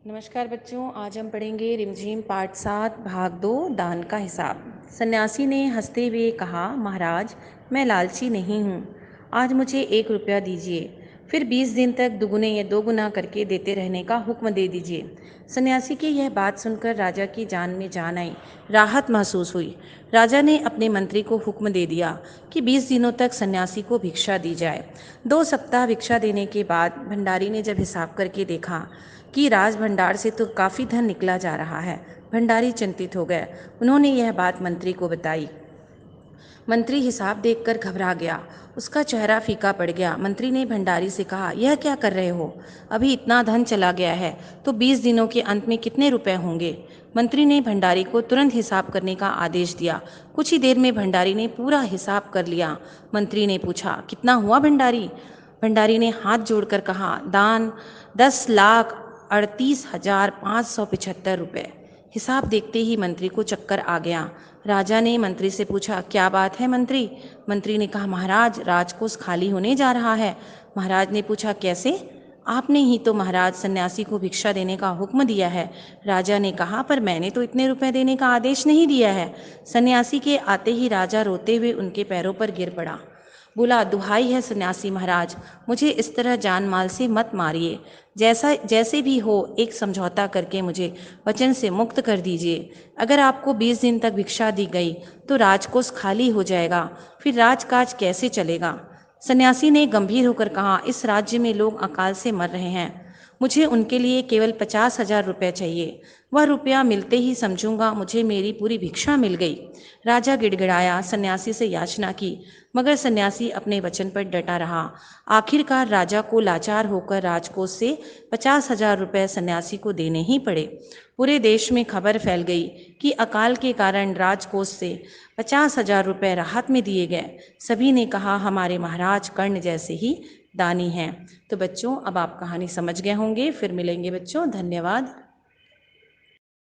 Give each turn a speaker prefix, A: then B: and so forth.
A: नमस्कार बच्चों, आज हम पढ़ेंगे रिमझिम पाठ 7 भाग 2 दान का हिसाब। सन्यासी ने हंसते हुए कहा, महाराज मैं लालची नहीं हूँ, आज मुझे 1 रुपया दीजिए, फिर 20 दिन तक दुगुने या दोगुना करके देते रहने का हुक्म दे दीजिए। सन्यासी की यह बात सुनकर राजा की जान में जान आई, राहत महसूस हुई। राजा ने अपने मंत्री को हुक्म दे दिया कि 20 दिनों तक सन्यासी को भिक्षा दी जाए। 2 सप्ताह भिक्षा देने के बाद भंडारी ने जब हिसाब करके देखा कि राज भंडार से तो काफ़ी धन निकला जा रहा है, भंडारी चिंतित हो गए। उन्होंने यह बात मंत्री को बताई। मंत्री हिसाब देखकर घबरा गया, उसका चेहरा फीका पड़ गया। मंत्री ने भंडारी से कहा, यह क्या कर रहे हो? अभी इतना धन चला गया है तो 20 दिनों के अंत में कितने रुपए होंगे? मंत्री ने भंडारी को तुरंत हिसाब करने का आदेश दिया। कुछ ही देर में भंडारी ने पूरा हिसाब कर लिया। मंत्री ने पूछा, कितना हुआ भंडारी? भंडारी ने हाथ जोड़कर कहा, दान 10,38,575 रुपये। हिसाब देखते ही मंत्री को चक्कर आ गया। राजा ने मंत्री से पूछा, क्या बात है मंत्री? मंत्री ने कहा, महाराज राजकोष खाली होने जा रहा है। महाराज ने पूछा, कैसे? आपने ही तो महाराज सन्यासी को भिक्षा देने का हुक्म दिया है। राजा ने कहा, पर मैंने तो इतने रुपए देने का आदेश नहीं दिया है। सन्यासी के आते ही राजा रोते हुए उनके पैरों पर गिर पड़ा। बोला, दुहाई है सन्यासी महाराज, मुझे इस तरह जान माल से मत मारिए। जैसे भी हो एक समझौता करके मुझे वचन से मुक्त कर दीजिए। अगर आपको 20 दिन तक भिक्षा दी गई तो राजकोष खाली हो जाएगा, फिर राजकाज कैसे चलेगा? सन्यासी ने गंभीर होकर कहा, इस राज्य में लोग अकाल से मर रहे हैं, मुझे उनके लिए केवल 50,000 रुपये चाहिए। वह रुपया मिलते ही समझूंगा मुझे मेरी पूरी भिक्षा मिल गई। राजा गिड़गिड़ाया, सन्यासी से याचना की, मगर सन्यासी अपने वचन पर डटा रहा। आखिरकार राजा को लाचार होकर राजकोष से 50,000 रुपये सन्यासी को देने ही पड़े। पूरे देश में खबर फैल गई कि अकाल के कारण राजकोष से 50,000 रुपये राहत में दिए गए। सभी ने कहा, हमारे महाराज कर्ण जैसे ही दानी हैं। तो बच्चों, अब आप कहानी समझ गए होंगे। फिर मिलेंगे बच्चों, धन्यवाद।